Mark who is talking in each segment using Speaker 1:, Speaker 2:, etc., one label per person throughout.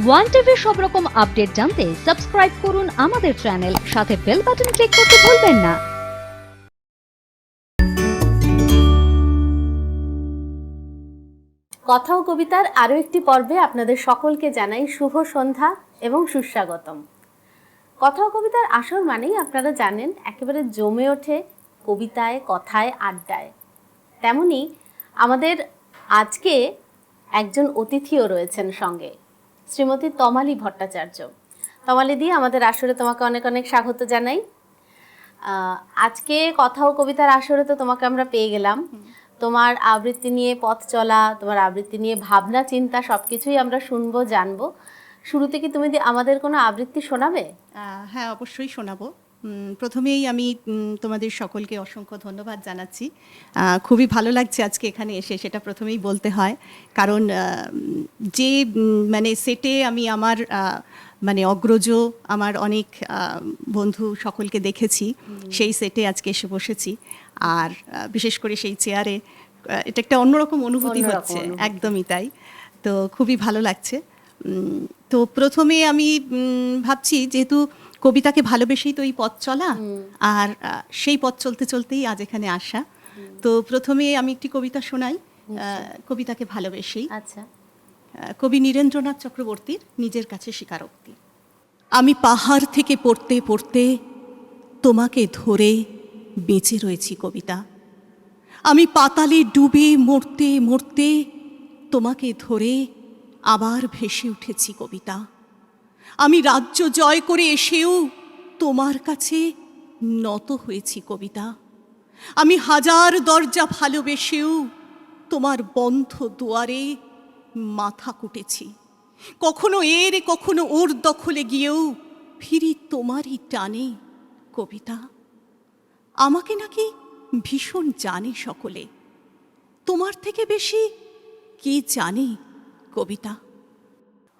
Speaker 1: One টিভির সব রকম আপডেট জানতে সাবস্ক্রাইব করুন আমাদের চ্যানেল, সাথে বেল বাটন ক্লিক করতে ভুলবেন না।
Speaker 2: কথা ও কবিতার আরও একটি পর্বে আপনাদের সকলকে জানাই শুভ সন্ধ্যা এবং সুস্বাগতম। কথা ও কবিতার আসর মানেই আপনারা জানেন একেবারে জমে ওঠে কবিতায়, কথায়, আড্ডায়। তেমনি আমাদের আজকে একজন অতিথিও রয়েছেন সঙ্গে, শ্রীমতী তমালী ভট্টাচার্য। তমালী দি, আমাদের আসরে তোমাকে অনেক অনেক স্বাগত জানাই। আজকে কথা ও কবিতার আসরে তো তোমাকে আমরা পেয়ে গেলাম। তোমার আবৃত্তি নিয়ে পথ চলা, তোমার আবৃত্তি নিয়ে ভাবনা চিন্তা সবকিছুই আমরা শুনবো, জানবো। শুরুতে কি তুমি আমাদের কোনো আবৃত্তি শোনাবে?
Speaker 3: হ্যাঁ, অবশ্যই শোনাবো। প্রথমেই আমি তোমাদের সকলকে অসংখ্য ধন্যবাদ জানাচ্ছি। খুবই ভালো লাগছে আজকে এখানে এসে, সেটা প্রথমেই বলতে হয়। কারণ যে মানে সেটে আমি আমার মানে অগ্রজ, আমার অনেক বন্ধু সকলকে দেখেছি, সেই সেটে আজকে এসে বসেছি। আর বিশেষ করে সেই চেয়ারে এটা একটা অন্যরকম অনুভূতি হচ্ছে, একদমই তাই। তো খুবই ভালো লাগছে। তো প্রথমে আমি ভাবছি, যেহেতু কবিতাকে ভালোবেসেই তো এই পথ চলা, আর সেই পথ চলতে চলতেই আজ এখানে আসা। তো প্রথমে আমি একটি কবিতা শোনাই, কবিতাকে ভালোবেসেই।
Speaker 2: আচ্ছা।
Speaker 3: কবি নীরেন্দ্রনাথ চক্রবর্তীর নিজের কাছে স্বীকারোক্তি। আমি পাহাড় থেকে পড়তে পড়তে তোমাকে ধরে বেঁচে রয়েছি কবিতা। আমি পাতালে ডুবে মরতে মরতে তোমাকে ধরে আবার ভেসে উঠেছি কবিতা। আমি রাজ্য জয় করে এসেও তোমার কাছে নত হয়েছি কবিতা। আমি হাজার দরজা ভালোবেসেও তোমার বন্ধ দুয়ারে মাথা কুটেছি। কখনো এর কখনো ওর দখলে গিয়েও ফিরি তোমারই টানে কবিতা। আমাকে নাকি ভীষণ জানে সকলে, তোমার থেকে বেশি কে জানে কবিতা।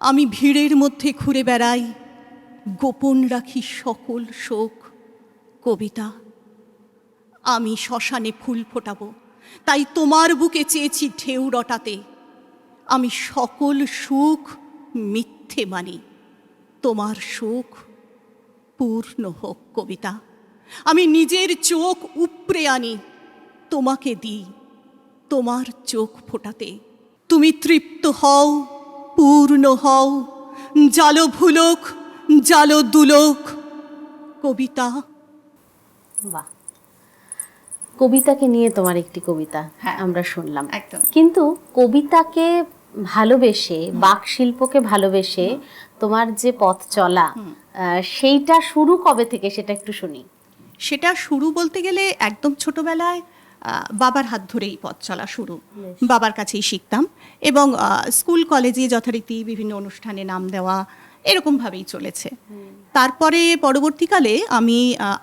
Speaker 3: আমি ভিড়ের মধ্যে ঘুরে বেড়াই, গোপন রাখি সকল শোক কবিতা। আমি শ্মশানে ফুল ফোটাবো, তাই তোমার বুকে চেয়েছি ঢেউ রটাতে। আমি সকল সুখ মিথ্যে মানি, তোমার সুখ পূর্ণ হোক কবিতা। আমি নিজের চোখ উপড়ে আনি, তোমাকে দিই তোমার চোখ ফোটাতে। তুমি তৃপ্ত হও, পূর্ণ হও, জালো ভুলোক, জালো দুলোক কবিতা।
Speaker 2: বাহ, কবিতাকে নিয়ে তোমার একটি কবিতা আমরা শুনলাম। কিন্তু কবিতাকে ভালোবেসে, বাক শিল্পকে ভালোবেসে তোমার যে পথ চলা, সেইটা শুরু কবে থেকে সেটা একটু শুনি।
Speaker 3: সেটা শুরু বলতে গেলে একদম ছোটবেলায় বাবার হাত ধরেই পথ চলা শুরু। বাবার কাছেই শিখতাম এবং স্কুল কলেজে যথারীতি বিভিন্ন অনুষ্ঠানে নাম দেওয়া, এরকমভাবেই চলেছে। তারপরে পরবর্তীকালে আমি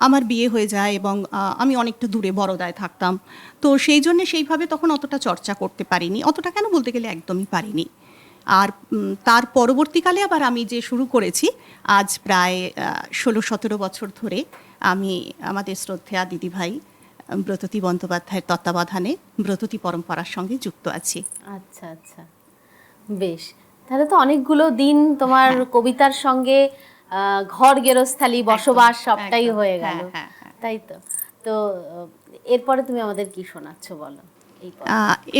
Speaker 3: আমার বিয়ে হয়ে যায় এবং আমি অনেকটা দূরে বড়দায় থাকতাম। তো সেই জন্য সেইভাবে তখন অতটা চর্চা করতে পারিনি, অতটা কেন বলতে গেলে একদমই পারিনি। আর তার পরবর্তীকালে আবার আমি যে শুরু করেছি, আজ প্রায় 16-17 বছর ধরে আমি আমাদের শ্রদ্ধেয়া দিদিভাই ব্রততী বন্দ্যোপাধ্যায়ের তত্ত্বাবধানে ব্রততী পরম্পরার সঙ্গে যুক্ত আছি।
Speaker 2: আচ্ছা আচ্ছা, বেশ। তাহলে তো অনেকগুলো দিন তোমার কবিতার সঙ্গে ঘর গেরস্থালি বসবাস সবটাই হয়ে গেল, তাই তো? তো এরপরে তুমি আমাদের কি শোনাচ্ছ বলো।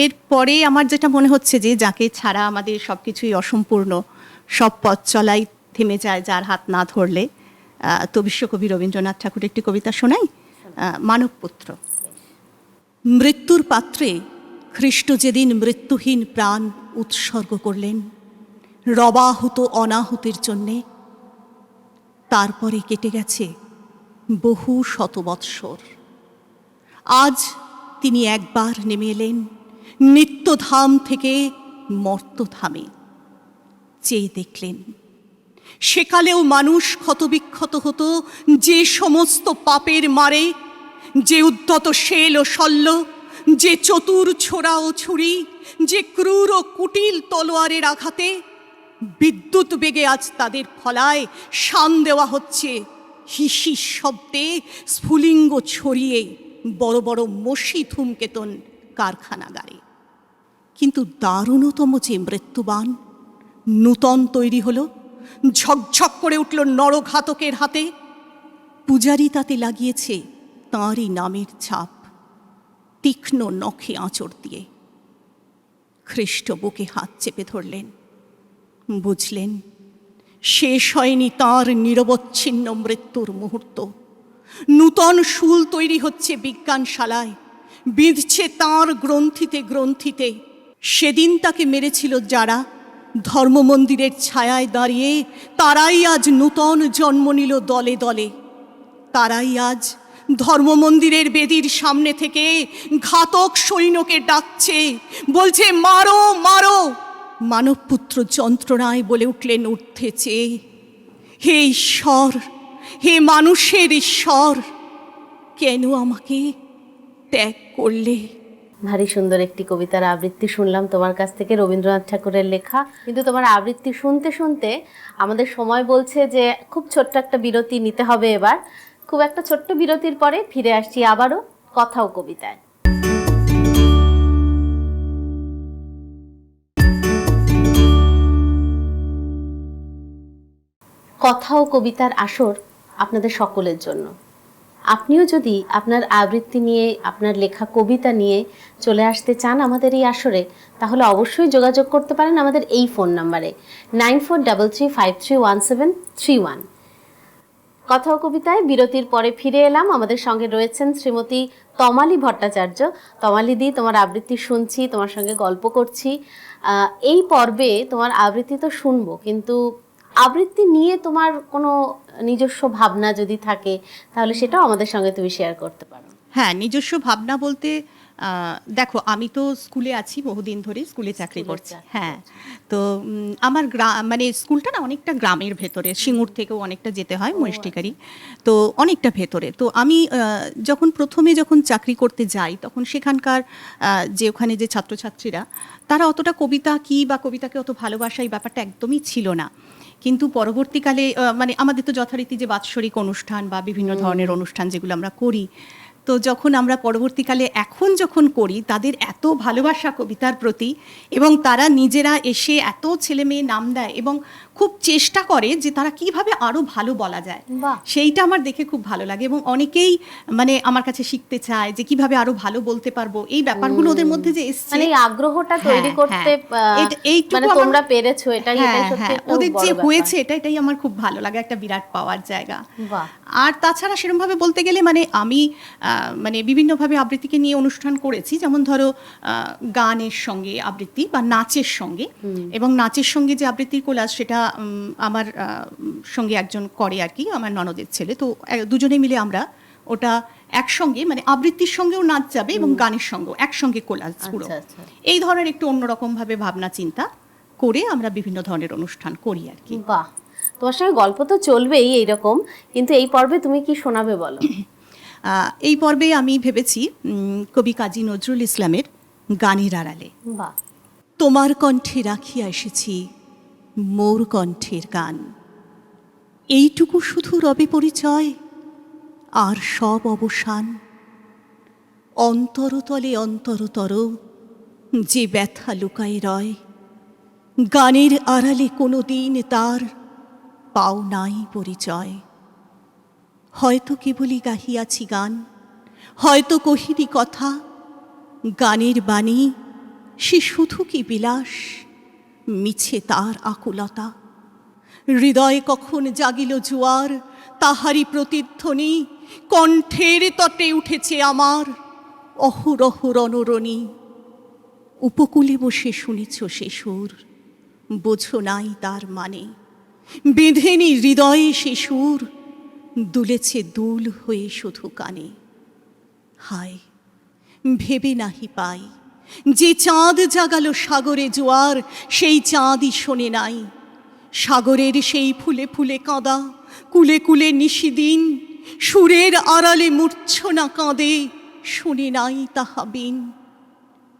Speaker 3: এরপরে আমার যেটা মনে হচ্ছে যে, যাকে ছাড়া আমাদের সব কিছুই অসম্পূর্ণ, সব পথ চলাই থেমে যায় যার হাত না ধরলে। তো বিশ্বকবি রবীন্দ্রনাথ ঠাকুরের একটি কবিতা শোনাই, মানবপুত্র। মৃত্যুর পাত্রে খ্রিস্ট যেদিন মৃত্যুহীন প্রাণ উৎসর্গ করলেন রবাহুত অনাহুতির জন্যে, তারপরে কেটে গেছে বহু শত বৎসর। আজ তিনি একবার নেমে এলেন নিত্যধাম থেকে মর্তধামে। চেয়ে দেখলেন সেকালেও মানুষ ক্ষতবিক্ষত হতো যে সমস্ত পাপের মারে, যে উদ্ধত শেল ও শল্য, যে চতুর ছোড়া ও ছুরি, যে ক্রূর ও কুটিল তলোয়ারের আঘাতে বিদ্যুৎ বেগে আজ তাদের ফলায় শান দেওয়া হচ্ছে হিসিস শব্দে স্ফুলিঙ্গ ছড়িয়ে বড় বড় মশি ধূমকেতন কারখানাগারে। কিন্তু দারুণতম যে মৃত্যুবান, নূতন তৈরি হলো, ঝকঝক করে উঠল নরঘাতকের হাতে। পূজারি তাতে লাগিয়েছে তাঁরই নামের ছাপ, তীক্ষ্ণ নখে আঁচড় দিয়ে। খ্রিস্ট বুকে হাত চেপে ধরলেন, বুঝলেন শেষ হয়নি তাঁর নিরবচ্ছিন্ন মৃত্যুর মুহূর্ত। নূতন শুল তৈরি হচ্ছে বিজ্ঞানশালায়, বিঁধছে তাঁর গ্রন্থিতে গ্রন্থিতে। সেদিন তাকে মেরেছিল যারা, ধর্মমন্দিরের ছায়ায় দাঁড়িয়ে তারাই আজ নূতন জন্ম নিল দলে দলে। তারাই আজ ধর্মমন্দিরের বেদির সামনে থেকে ঘাতক সৈন্যকে ডাকছে, বলছে মারো মারো। মানবপুত্র যন্ত্রণায় বলে উঠলেন ঊর্ধ্বে চেয়ে, হে ঈশ্বর, হে মানুষের ঈশ্বর, কেন আমাকে ত্যাগ করলে?
Speaker 2: ভারী সুন্দর একটি কবিতার আবৃত্তি শুনলাম তোমার কাছ থেকে, রবীন্দ্রনাথ ঠাকুরের লেখা। কিন্তু তোমার আবৃত্তি শুনতে শুনতে আমাদের সময় বলছে যে খুব ছোট্ট একটা বিরতি নিতে হবে এবার। খুব একটা ছোট্ট বিরতির পরে ফিরে আসছি আবারও কথা ও কবিতায়। কথা ও কবিতার আসর আপনাদের সকলের জন্য। আপনিও যদি আপনার আবৃত্তি নিয়ে, আপনার লেখা কবিতা নিয়ে চলে আসতে চান আমাদের এই আসরে, তাহলে অবশ্যই যোগাযোগ করতে পারেন আমাদের এই ফোন নাম্বারে 9433531731। কথা ও কবিতায় বিরতির পরে ফিরে এলাম। আমাদের সঙ্গে রয়েছেন শ্রীমতী তমালী ভট্টাচার্য। তমালী দি, তোমার আবৃত্তি শুনছি, তোমার সঙ্গে গল্প করছি। এই পর্বে তোমার আবৃত্তি তো শুনবো, কিন্তু আবৃত্তি নিয়ে তোমার কোনো নিজস্ব ভাবনা যদি থাকে তাহলে সেটাও আমাদের সঙ্গে তুমি শেয়ার করতে পারো।
Speaker 3: হ্যাঁ, নিজস্ব ভাবনা বলতে দেখো, আমি তো স্কুলে আছি, বহুদিন ধরে স্কুলে চাকরি করছি। হ্যাঁ, তো আমার মানে স্কুলটা না অনেকটা গ্রামের ভেতরে, সিঙ্গুর থেকেও অনেকটা যেতে হয়, মহেশটিকারি, তো অনেকটা ভেতরে। তো আমি যখন চাকরি করতে যাই, তখন সেখানকার যে ওখানে যে ছাত্রছাত্রীরা, তারা অতটা কবিতা কি বা কবিতাকে অত ভালোবাসা, এই ব্যাপারটা একদমই ছিল না। কিন্তু পরবর্তীকালে মানে আমাদের তো যথারীতি যে বাৎসরিক অনুষ্ঠান বা বিভিন্ন ধরনের অনুষ্ঠান যেগুলো আমরা করি, তো যখন আমরা পরবর্তীকালে এখন যখন করি, তাদের এত ভালোবাসা কবিতার প্রতি, এবং তারা নিজেরা এসে এত ছেলে মেয়ে নাম দেয় এবং খুব চেষ্টা করে যে তারা কিভাবে আরো ভালো বলা যায়, সেইটা আমার দেখে খুব ভালো লাগে। এবং অনেকেই মানে আমার কাছে শিখতে চায় যে কিভাবে আরো ভালো বলতে পারবো, এই ব্যাপারগুলো ওদের মধ্যে যে এসছে,
Speaker 2: মানে এই আগ্রহটা তৈরি করতে মানে তোমরা পেরেছো, এটাই সত্যি
Speaker 3: ওদের যে হয়েছে, এটাই আমার খুব ভালো লাগে, একটা বিরাট পাওয়ার জায়গা। আর তাছাড়া সেরকম ভাবে বলতে গেলে মানে আমি মানে বিভিন্নভাবে আবৃত্তিকে নিয়ে অনুষ্ঠান করেছি, যেমন ধরো গানের সঙ্গে আবৃত্তি বা নাচের সঙ্গে, এবং নাচের সঙ্গে যে আবৃত্তির কোলাজ, সেটা আমার সঙ্গে একজন করে আর কি, আমার ননদের ছেলে। তো দুজনে মিলে আমরা ওটা একসঙ্গে, মানে আবৃত্তির সঙ্গেও নাচ যাবে এবং গানের সঙ্গেও একসঙ্গে কোলাজ পুরো, এই ধরনের একটু অন্যরকম ভাবে ভাবনা চিন্তা করে আমরা বিভিন্ন ধরনের অনুষ্ঠান করি আর কি।
Speaker 2: বাহ, তোমার সঙ্গে গল্প তো চলবেই এইরকম, কিন্তু এই পর্বে তুমি কি শোনাবে বলো?
Speaker 3: এই পর্বে আমি ভেবেছি কবি কাজী নজরুল ইসলামের গানের আড়ালে। তোমার কণ্ঠে রাখিয়া এসেছি মোর কণ্ঠের গান, এইটুকু শুধু রবে পরিচয়, আর সব অবসান। অন্তরতলে অন্তরতর যে ব্যথা লুকায় রয়, গানের আড়ালে কোনো দিন তার পাও নাই পরিচয়। হয়তো কেবলই গাহিয়াছি গান, হয়তো কহিনি কথা, গানের বাণী সে শুধু কি বিলাস, মিছে তার আকুলতা। হৃদয়ে কখন জাগিল জোয়ার, তাহারি প্রতিধ্বনি, কণ্ঠের তটে উঠেছে আমার অহরহ রণরণী। উপকূলে বসে শুনেছ সে সুর, বোঝো নাই তার মানে, বেঁধেনি হৃদয়ে সে সুর, দুলেছে দুল হয়ে শুধু কানে। হায়, ভেবে নাহি পাই যে চাঁদ জাগালো সাগরে জোয়ার, সেই চাঁদই শোনে নাই সাগরের সেই ফুলে ফুলে কাঁদা, কুলে কুলে নিশিদিন, সুরের আড়ালে মূর্ছনা কাঁদে, শুনে নাই তাহা বিন।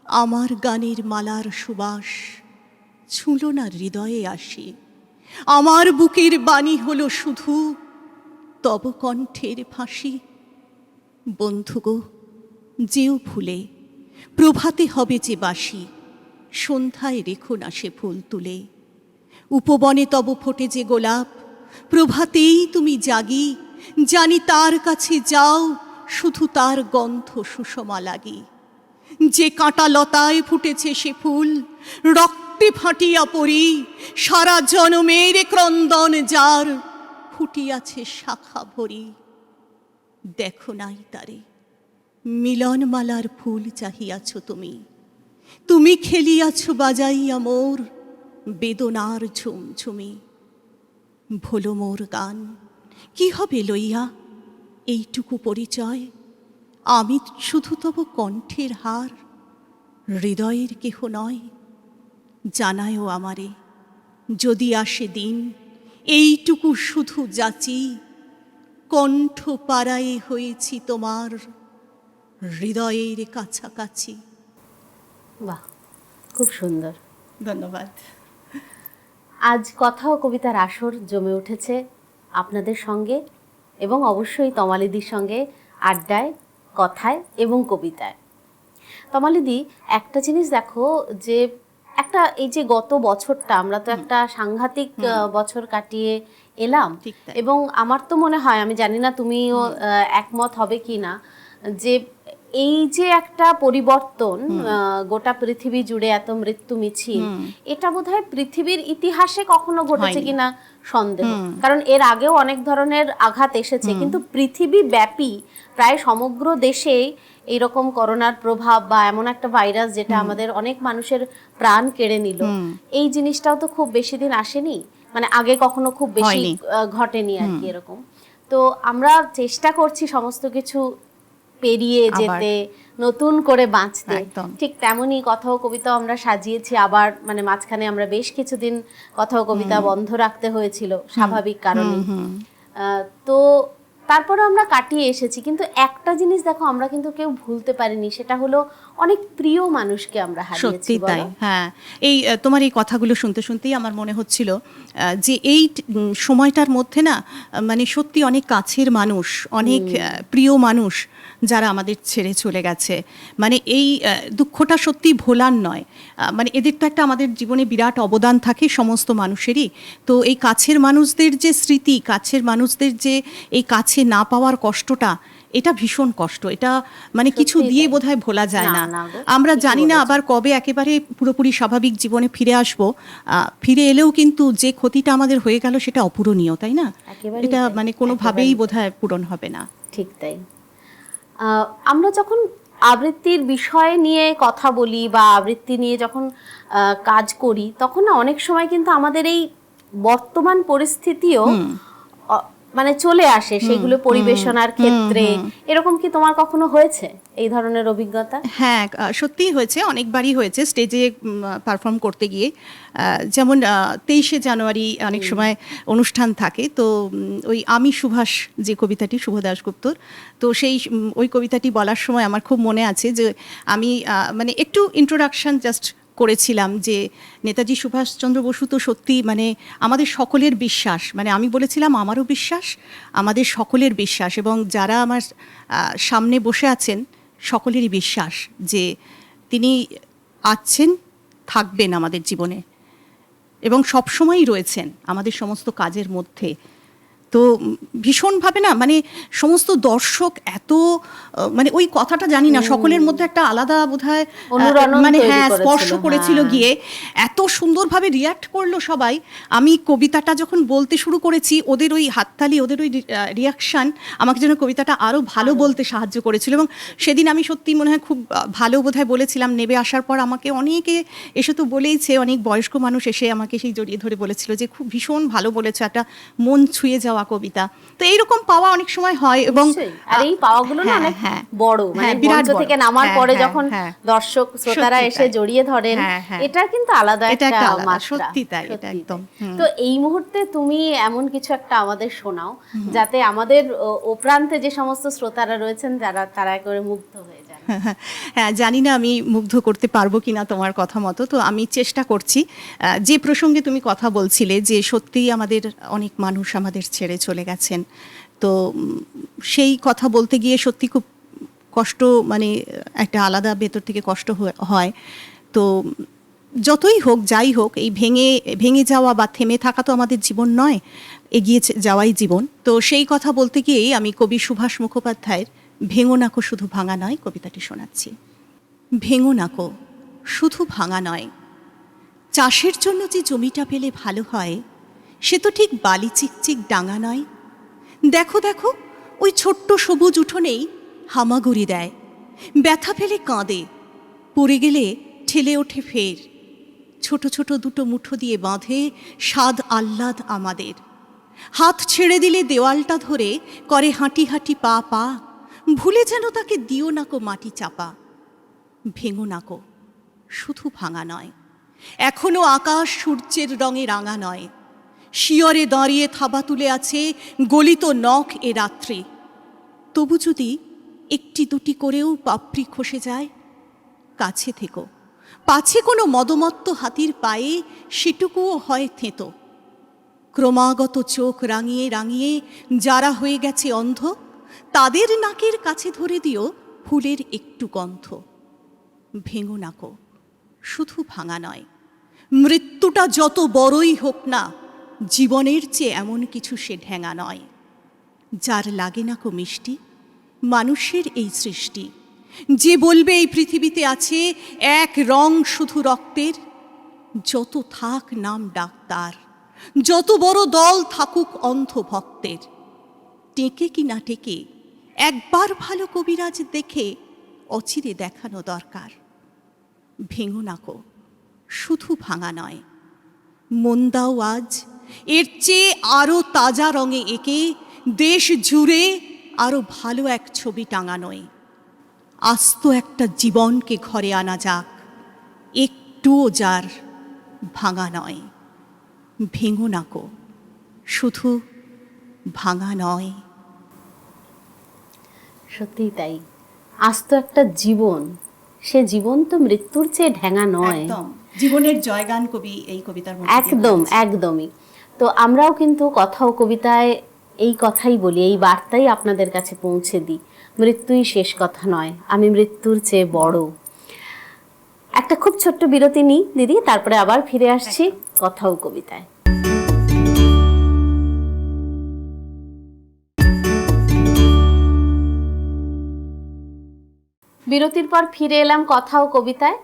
Speaker 3: আমার গানের মালার সুবাস ছুঁল না হৃদয়ে আসে, আমার বুকের বাণী হলো শুধু তব কণ্ঠের ফাঁসি। বন্ধুগো, যেও ভুলে, প্রভাতে হবে যে বাসি, সন্ধ্যায় রেখো না সে ফুল তুলে। উপবনে তব ফোটে যে গোলাপ, প্রভাতেই তুমি জাগি, জানি তার কাছে যাও শুধু তার গন্ধ সুষমা লাগি। যে কাঁটা লতায় ফুটেছে সে ফুল, রক্তে ফাটিয়া পড়ি, সারা জনমের ক্রন্দন যার, ফুটিয়াছে শাখা ভরি। দেখো নাই তারে, মিলনমালার ফুল চাহিয়াছ তুমি, তুমি খেলিয়াছ বাজাইয়া মোর বেদনার ঝুমঝুমি। ভোলো মোর গান, কি হবে লইয়া এইটুকু পরিচয়, আমি শুধু তব কণ্ঠের হার, হৃদয়ের কেহ নয়। জানায়ও আমারে, যদি আসে দিন, এইটুকু শুধু যাচি, কণ্ঠ পাড়ায় হয়েছি তোমার, হৃদয়ের কাছাকাছি।
Speaker 2: বাহ, খুব সুন্দর।
Speaker 3: ধন্যবাদ।
Speaker 2: আজ কথা ও কবিতার আসর জমে উঠেছে আপনাদের সঙ্গে এবং অবশ্যই তমালিদির সঙ্গে আড্ডায়, কথায় এবং কবিতায়। তমালিদি, একটা জিনিস দেখো যে একটা এই যে গত বছরটা আমরা তো একটা সাংঘাতিক বছর কাটিয়ে এলাম, এবং আমার তো মনে হয়, আমি জানি না তুমিও একমত হবে কি না, যে এই যে একটা পরিবর্তন গোটা পৃথিবী জুড়ে এত মৃত্যু মিছিল, এটা বোধহয় পৃথিবীর ইতিহাসে কখনো ঘটেছে কিনা সন্দেহ, কারণ এর আগেও অনেক ধরনের আঘাত এসেছে, কিন্তু পৃথিবী ব্যাপী প্রায় সমগ্র দেশেই এইরকম করোনার প্রভাব বা এমন একটা ভাইরাস যেটা আমাদের অনেক মানুষের প্রাণ কেড়ে নিল, এই জিনিসটাও তো খুব বেশি দিন আসেনি, মানে আগে কখনো খুব বেশি ঘটেনি আর কি এরকম। তো আমরা চেষ্টা করছি সমস্ত কিছু পেরিয়ে যেতে, নতুন করে বাঁচতে। ঠিক তেমনই কথা ও কবিতা আমরা সাজিয়েছি আবার, মানে মাঝখানে আমরা বেশ কিছুদিন কথা ও কবিতা বন্ধ রাখতে হয়েছিল স্বাভাবিক কারণে, তো তারপরে আমরা কাটিয়ে এসেছি। কিন্তু একটা জিনিস দেখো, আমরা কিন্তু কেউ ভুলতে পারিনি, সেটা হলো অনেক প্রিয় মানুষকে আমরা হারিয়েছি।
Speaker 3: সত্যি তাই, হ্যাঁ। এই তোমার এই কথাগুলো শুনতে শুনতেই আমার মনে হচ্ছিল যে এই সময়টার মধ্যে না, মানে সত্যি অনেক কাছের মানুষ, অনেক প্রিয় মানুষ যারা আমাদের ছেড়ে চলে গেছে, মানে এই দুঃখটা সত্যি ভোলার নয়। মানে এদের তো একটা আমাদের জীবনে বিরাট অবদান থাকে সমস্ত মানুষেরই। তো এই কাছের মানুষদের যে স্মৃতি, কাছের মানুষদের যে এই কাছে না পাওয়ার কষ্টটা, এটা ভীষণ কষ্ট। এটা মানে কিছু দিয়ে বোধহয় ভোলা যায় না। আমরা জানি না আবার কবে একেবারে পুরোপুরি স্বাভাবিক জীবনে ফিরে আসব। ফিরে এলেও কিন্তু যে ক্ষতিটা আমাদের হয়ে গেল সেটা অপূরণীয়, তাই না? এটা মানে কোনোভাবেই বোধহয় পূরণ হবে না।
Speaker 2: ঠিক তাই। আমরা যখন আবৃত্তির বিষয় নিয়ে কথা বলি বা আবৃত্তি নিয়ে যখন কাজ করি, তখন না অনেক সময় কিন্তু আমাদের এই বর্তমান পরিস্থিতিও মানে চলে আসে সেগুলো পরিবেশনার ক্ষেত্রে। এরকম কি তোমার কখনো হয়েছে এই ধরনের অভিজ্ঞতা?
Speaker 3: হ্যাঁ, সত্যিই হয়েছে, অনেকবারই হয়েছে স্টেজে পারফর্ম করতে গিয়ে। যেমন 23শে জানুয়ারি অনেক সময় অনুষ্ঠান থাকে, তো ওই আমি সুভাষ যে কবিতাটি, শুভ দাশগুপ্তর, তো সেই ওই কবিতাটি বলার সময় আমার খুব মনে আছে যে আমি মানে একটু ইন্ট্রোডাকশন জাস্ট করেছিলাম যে নেতাজি সুভাষচন্দ্র বসু তো সত্যি মানে আমাদের সকলের বিশ্বাস, মানে আমি বলেছিলাম আমারও বিশ্বাস, আমাদের সকলের বিশ্বাস, এবং যারা আমার সামনে বসে আছেন সকলেরই বিশ্বাস যে তিনি আছেন, থাকবেন আমাদের জীবনে এবং সবসময়ই রয়েছেন আমাদের সমস্ত কাজের মধ্যে। তো ভীষণভাবে না, মানে সমস্ত দর্শক এত মানে ওই কথাটা জানি না, সকলের মধ্যে একটা আলাদা বোধহয় মানে হ্যাঁ স্পর্শ করেছিল গিয়ে, এত সুন্দরভাবে রিয়াক্ট করলো সবাই। আমি কবিতাটা যখন বলতে শুরু করেছি, ওদের ওই হাততালি, ওদের ওই রিয়াকশান আমাকে যেন কবিতাটা আরও ভালো বলতে সাহায্য করেছিল। এবং সেদিন আমি সত্যি মনে হয় খুব ভালো বোধহয় বলেছিলাম। নেবে আসার পর আমাকে অনেকে এসে তো বলেইছে, অনেক বয়স্ক মানুষ এসে আমাকে সেই জড়িয়ে ধরে বলেছিল যে খুব ভীষণ ভালো বলেছে, একটা মন ছুঁয়ে যাওয়া কবিতা। তো এইরকম পাওয়া অনেক সময় হয়, এবং
Speaker 2: আর এই পাওয়াগুলো না অনেক বড়, মানে মঞ্চ থেকে নামার পরে যখন দর্শক শ্রোতারা এসে জড়িয়ে ধরেন, এটা কিন্তু আলাদা একটা মাত্রা।
Speaker 3: সত্যি তাই, এটা একদম।
Speaker 2: তো এই মুহূর্তে তুমি এমন কিছু একটা আমাদের শোনাও যাতে আমাদের ও প্রান্তে যে সমস্ত শ্রোতারা রয়েছেন তারা একেবারে মুগ্ধ হয়ে যায়।
Speaker 3: হ্যাঁ, জানি না আমি মুগ্ধ করতে পারবো কিনা তোমার কথা মতো, তো আমি চেষ্টা করছি। যে প্রসঙ্গে তুমি কথা বলছিলে যে সত্যিই আমাদের অনেক মানুষ আমাদের ছেড়ে চলে গেছেন, তো সেই কথা বলতে গিয়ে সত্যি খুব কষ্ট, মানে একটা আলাদা ভেতর থেকে কষ্ট হয়। তো যতই হোক যাই হোক এই ভেঙে যাওয়া বা থেমে থাকা তো আমাদের জীবন নয়, এগিয়ে যাওয়াই জীবন। তো সেই কথা বলতে গিয়েই আমি কবি সুভাষ মুখোপাধ্যায়ের ভেঙো নাকো শুধু ভাঙা নয় কবিতাটি শোনাচ্ছি। ভেঙো নাকো শুধু ভাঙা নয়, চাষের জন্য যে জমিটা পেলে ভালো হয় সে তো ঠিক বালি চিকচিক ডাঙা নয়। দেখো দেখো ওই ছোট্ট সবুজ উঠোনেই হামাগুড়ি দেয়, ব্যথা পেলে কাঁদে, পড়ে গেলে ঠেলে ওঠে ফের। ছোট ছোট দুটো মুঠো দিয়ে বাঁধে স্বাদ আহ্লাদ আমাদের। হাত ছেড়ে দিলে দেওয়ালটা ধরে করে হাঁটি হাঁটি পা পা, ভুলে যেন তাকে দিও নাকো মাটি চাপা। ভেঙো নাকো শুধু ভাঙা নয়, এখনো আকাশ সূর্যের রঙে রাঙা নয়। শিয়রে দাঁড়িয়ে থাবা তুলে আছে গলিত নখ এ রাত্রে। তবু যদি একটি দুটি করেও পাপড়ি খসে যায়, কাছে থেকো, পাছে কোনো মদমত্ত হাতির পায়ে সেটুকুও হয় থেঁতো। ক্রমাগত চোখ রাঙিয়ে রাঙিয়ে যারা হয়ে গেছে অন্ধ, তাদের নাকের কাছে ধরে দিও ফুলের একটু গন্ধ। ভেঙো নাকো শুধু ভাঙা নয়, মৃত্যুটা যত বড়ই হোক না, জীবনের চেয়ে এমন কিছু সে ঢেঙা নয়। যার লাগে নাকো মিষ্টি মানুষের এই সৃষ্টি, যে বলবে এই পৃথিবীতে আছে এক রং শুধু রক্তের, যত থাক নাম ডাক্তার, যত বড় দল থাকুক অন্ধ ভক্তের। টেকে কি না টেকে একবার ভালো কবিরাজ দেখে অচিরে দেখানো দরকার। ভেঙো নাকো শুধু ভাঙা নয়, মন দাও আজ এর চেয়ে আরো তাজা রঙে এঁকে দেশ জুড়ে আরো ভালো এক ছবি টাঙানোয়। আস্ত একটা জীবনকে ঘরে আনা যাক, একটুও যার ভাঙা নয়। ভেঙো নাকো শুধু ভাঙা নয়।
Speaker 2: সত্যিই তাই, আস্ত একটা জীবন, সে জীবন তো মৃত্যুর চেয়ে ঢেঙা নয়।
Speaker 3: একদম জীবনের জয়গান কবি এই কবিতার মধ্যে দিয়ে
Speaker 2: একদম
Speaker 3: বলেছেন।
Speaker 2: একদমই। তো আমরাও কিন্তু কথা ও কবিতায় এই কথাই বলি, এই বার্তাই আপনাদের কাছে পৌঁছে দিই, মৃত্যুই শেষ কথা নয়, আমি মৃত্যুর চেয়ে বড়। একটা খুব ছোট্ট বিরতি নিই দিদি, তারপরে আবার ফিরে আসছি কথা ও কবিতায়। বিরতির পর ফিরে এলাম কথা ও কবিতায়।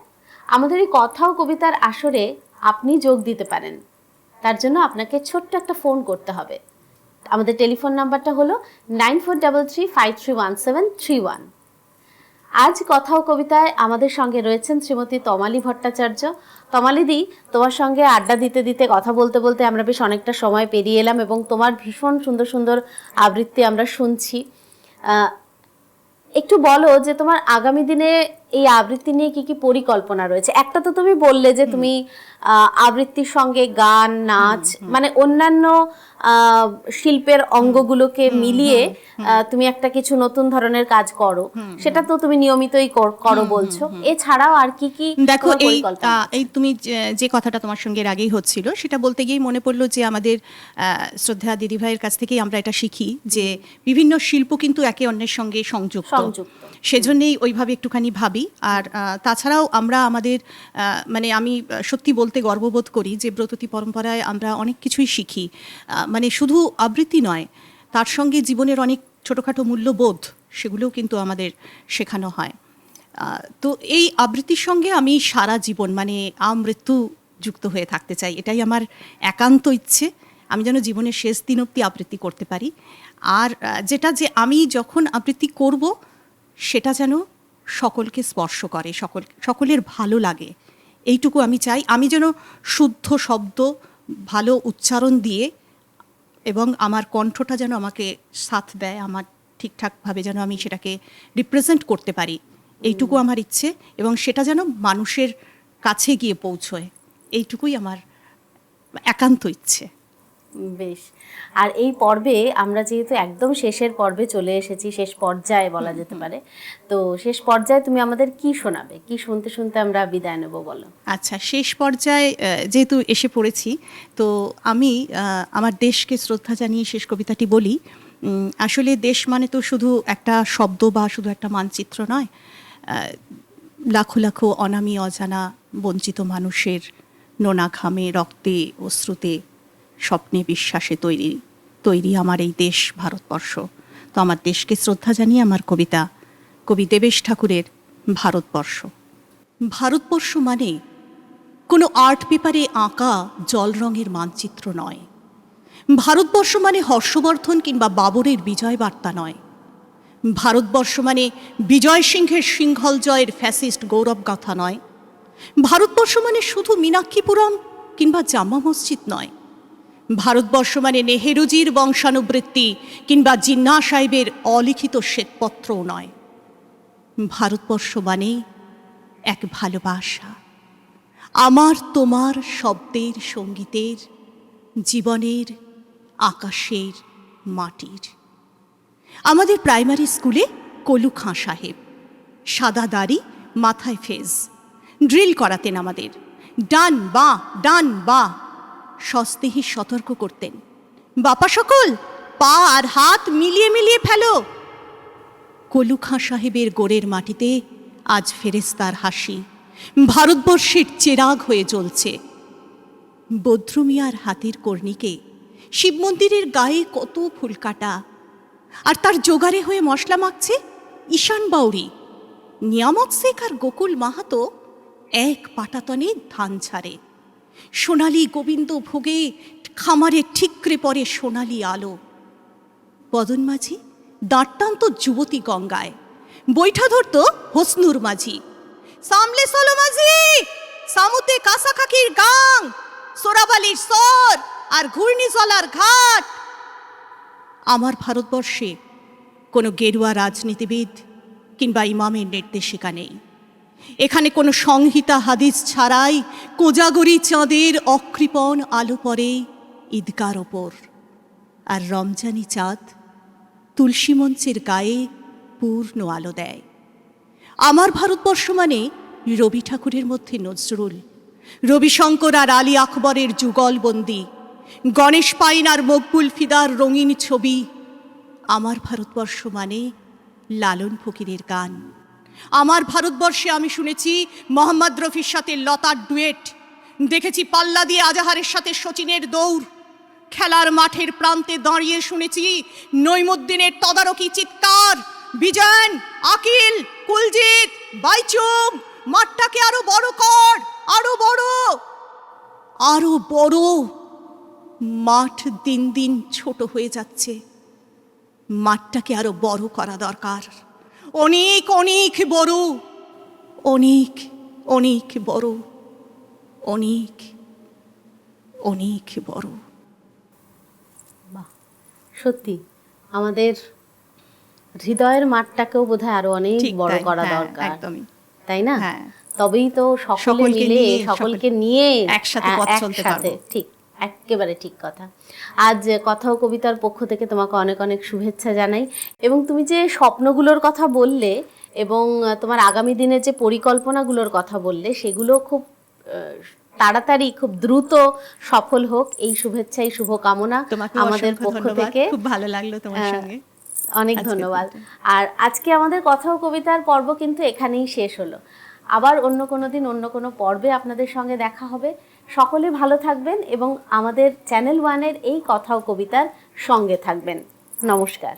Speaker 2: আমাদের এই কথা ও কবিতার আসরে আপনি যোগ দিতে পারেন, তার জন্য আপনাকে ছোট্ট একটা ফোন করতে হবে। আমাদের টেলিফোন নাম্বারটা হলো 9433531731। আজ কথা ও কবিতায় আমাদের সঙ্গে রয়েছেন শ্রীমতী তমালী ভট্টাচার্য। তমালীদি, তোমার সঙ্গে আড্ডা দিতে দিতে কথা বলতে বলতে আমরা বেশ অনেকটা সময় পেরিয়ে এলাম এবং তোমার ভীষণ সুন্দর সুন্দর আবৃত্তি আমরা শুনছি। একটু বলো যে তোমার আগামী দিনে এই আবৃত্তি নিয়ে কি কি পরিকল্পনা রয়েছে। একটা তো তুমি বললে যে তুমি আবৃত্তির সঙ্গে গান, নাচ, মানে অন্যান্য শিল্পের অঙ্গগুলোকে মিলিয়ে তুমি একটা কিছু নতুন ধরনের কাজ করো, সেটা তো তুমি নিয়মিতই করো বলছো। এছাড়াও আর কি কি
Speaker 3: দেখো
Speaker 2: তোমার পরিকল্পনা?
Speaker 3: এই তুমি যে কথাটা তোমার সঙ্গে এর আগেই হচ্ছিল, সেটা বলতে গিয়ে মনে পড়লো যে আমাদের শ্রদ্ধা দিদিভাইয়ের কাছ থেকেই আমরা এটা শিখি যে বিভিন্ন শিল্প কিন্তু একে অন্যের সঙ্গে সংযুক্ত। সেজন্যই ওইভাবে একটুখানি ভাবি। আর তাছাড়াও আমরা আমাদের মানে আমি সত্যি বলতে গর্ববোধ করি যে ব্রততী পরম্পরায় আমরা অনেক কিছুই শিখি, মানে শুধু আবৃত্তি নয়, তার সঙ্গে জীবনের অনেক ছোটোখাটো মূল্যবোধ সেগুলোও কিন্তু আমাদের শেখানো হয়। তো এই আবৃত্তির সঙ্গে আমি সারা জীবন মানে আমৃত্যু যুক্ত হয়ে থাকতে চাই, এটাই আমার একান্ত ইচ্ছে। আমি যেন জীবনের শেষ দিন অবধি আবৃত্তি করতে পারি। আর যেটা যে আমি যখন আবৃত্তি করব সেটা যেন সকলকে স্পর্শ করে, সকলের ভালো লাগে, এইটুকু আমি চাই। আমি যেন শুদ্ধ শব্দ, ভালো উচ্চারণ দিয়ে এবং আমার কণ্ঠটা যেন আমাকে সাথ দেয়, আমার ঠিকঠাকভাবে যেন আমি সেটাকে রিপ্রেজেন্ট করতে পারি, এইটুকু আমার ইচ্ছে। এবং সেটা যেন মানুষের কাছে গিয়ে পৌঁছয়, এইটুকুই আমার একান্ত ইচ্ছে।
Speaker 2: বেশ। আর এই পর্বে আমরা যেহেতু একদম শেষের পর্বে চলে এসেছি, শেষ পর্যায়ে বলা যেতে পারে, তো শেষ পর্যায়ে তুমি আমাদের কি শোনাবে, কি শুনতে শুনতে আমরা বিদায় নেব বলো?
Speaker 3: আচ্ছা, শেষ পর্যায়ে যেহেতু এসে পড়েছি, তো আমি আমার দেশকে শ্রদ্ধা জানিয়ে শেষ কবিতাটি বলি। আসলে দেশ মানে তো শুধু একটা শব্দ বা শুধু একটা মানচিত্র নয়, লাখো লাখো অনামী অজানা বঞ্চিত মানুষের নোনা ঘামে, রক্তে, অশ্রুতে, স্বপ্নে, বিশ্বাসে তৈরি আমার এই দেশ ভারতবর্ষ। তো আমার দেশকে শ্রদ্ধা জানিয়ে আমার কবিতা কবি দেবেশ ঠাকুরের ভারতবর্ষ। ভারতবর্ষ মানে কোনো আর্ট পেপারে আঁকা জল রঙের মানচিত্র নয়। ভারতবর্ষ মানে হর্ষবর্ধন কিংবা বাবরের বিজয় বার্তা নয়। ভারতবর্ষ মানে বিজয় সিংহের সিংহল জয়ের ফ্যাসিস্ট গৌরব গাথা নয়। ভারতবর্ষ মানে শুধু মীনাক্ষীপুরম কিংবা জামা মসজিদ নয়। ভারতবর্ষ মানে নেহেরুজির বংশানুবৃত্তি কিংবা জিন্না সাহেবের অলিখিত শ্বেতপত্রও নয়। ভারতবর্ষ মানে এক ভালোবাসা, আমার তোমার শব্দের, সঙ্গীতের, জীবনের, আকাশের, মাটির। আমাদের প্রাইমারি স্কুলে কলু খাঁ সাহেব সাদা দাড়ি, মাথায় ফেজ, ড্রিল করাতেন আমাদের। ডান বা, ডান বা, সস্নেহে সতর্ক করতেন, বাপা সকল পা আর হাত মিলিয়ে মিলিয়ে ফেলো। কলু খাঁ সাহেবের গোড়ের মাটিতে আজ ফেরেশতার হাসি ভারতবর্ষের চেরাগ হয়ে জ্বলছে। বদ্রু মিয়ার হাতের কর্ণিকে শিব মন্দিরের গায়ে কত ফুল কাটা, আর তার জোগাড়ে হয়ে মশলা মাখছে ঈশান বাউরি। নিয়ামত শেখ আর গোকুল মাহাতো এক পাটাতনে ধান ছাড়ে। সোনালি গোবিন্দ ভোগে খামারে ঠিকরে পড়ে সোনালি আলো। পদন মাঝি দাঁড় টানত যুবতী গঙ্গায়, বৈঠা ধরত হোসনুর মাঝি। সামলে চলো মাঝি, সামুতে কাঁসা খাকির গাং, সোরাবালির সর আর ঘূর্ণিজলার ঘাট। আমার ভারতবর্ষে কোনো গেরুয়া রাজনীতিবিদ কিংবা ইমামের নির্দেশিকা নেই। এখানে কোনো সংহিতা হাদিস ছাড়াই কোজাগরি চাঁদের অকৃপণ আলো পড়ে ঈদগার ওপর, আর রমজানি চাঁদ তুলসী মঞ্চের গায়ে পূর্ণ আলো দেয়। আমার ভারতবর্ষ মানে রবি ঠাকুরের মধ্যে নজরুল, রবিশঙ্কর আর আলী আকবরের যুগলবন্দি, গণেশ পাইন আর মকবুল ফিদার রঙিন ছবি। আমার ভারতবর্ষ মানে লালন ফকিরের গান। আমার ভারতবর্ষে আমি শুনেছি মোহাম্মদ রফির সাথে লতার ডুয়েট, দেখেছি পাল্লা দিয়ে আজাহারের সাথে সচিনের দৌড়, খেলার মাঠের প্রান্তে দাঁড়িয়ে শুনেছি নইমুদ্দিনের তদারকি চিৎকার, বিজয়ন, আকিল, কুলজিৎ, বাইচুং, মাঠটাকে আরো বড় কর, আরো বড়, আরো বড়। মাঠ দিন দিন ছোট হয়ে যাচ্ছে, মাঠটাকে আরো বড় করা দরকার, অনেক অনেক বড়, অনেক অনেক বড়, অনেক অনেক বড়।
Speaker 2: বাহ, সত্যি আমাদের হৃদয়ের মাঠটাকেও বোধহয় আরো অনেক
Speaker 3: ঠিক
Speaker 2: বড়
Speaker 3: তাই,
Speaker 2: করা
Speaker 3: হ্যাঁ,
Speaker 2: দরকার,
Speaker 3: একদমই
Speaker 2: তাই না?
Speaker 3: হ্যাঁ।
Speaker 2: তবেই তো সকলে
Speaker 3: সকলকে
Speaker 2: মিলে,
Speaker 3: নিয়ে,
Speaker 2: সকলকে নিয়ে
Speaker 3: একসাথে পথ চলতে
Speaker 2: একসাথে,
Speaker 3: পারবো।
Speaker 2: ঠিক, একেবারে ঠিক কথা। আজ কথা ও কবিতার পক্ষ থেকে তোমাকে অনেক অনেক শুভেচ্ছা জানাই। এবং তুমি যে স্বপ্নগুলোর কথা বললে এবং তোমার আগামী দিনের যে পরিকল্পনাগুলোর কথা বললে, সেগুলো খুব তাড়াতাড়ি, খুব দ্রুত সফল হোক, এই শুভেচ্ছা, এই শুভকামনা
Speaker 3: তোমাকে
Speaker 2: আমাদের পক্ষ থেকে।
Speaker 3: খুব ভালো লাগলো তোমার সঙ্গে।
Speaker 2: অনেক ধন্যবাদ। আর আজকে আমাদের কথা ও কবিতার পর্ব কিন্তু এখানেই শেষ হলো। আবার অন্য কোনো দিন অন্য কোনো পর্বে আপনাদের সঙ্গে দেখা হবে। সকলে ভালো থাকবেন এবং আমাদের চ্যানেল ওয়ানের এই কথা ও কবিতার সঙ্গে থাকবেন। নমস্কার।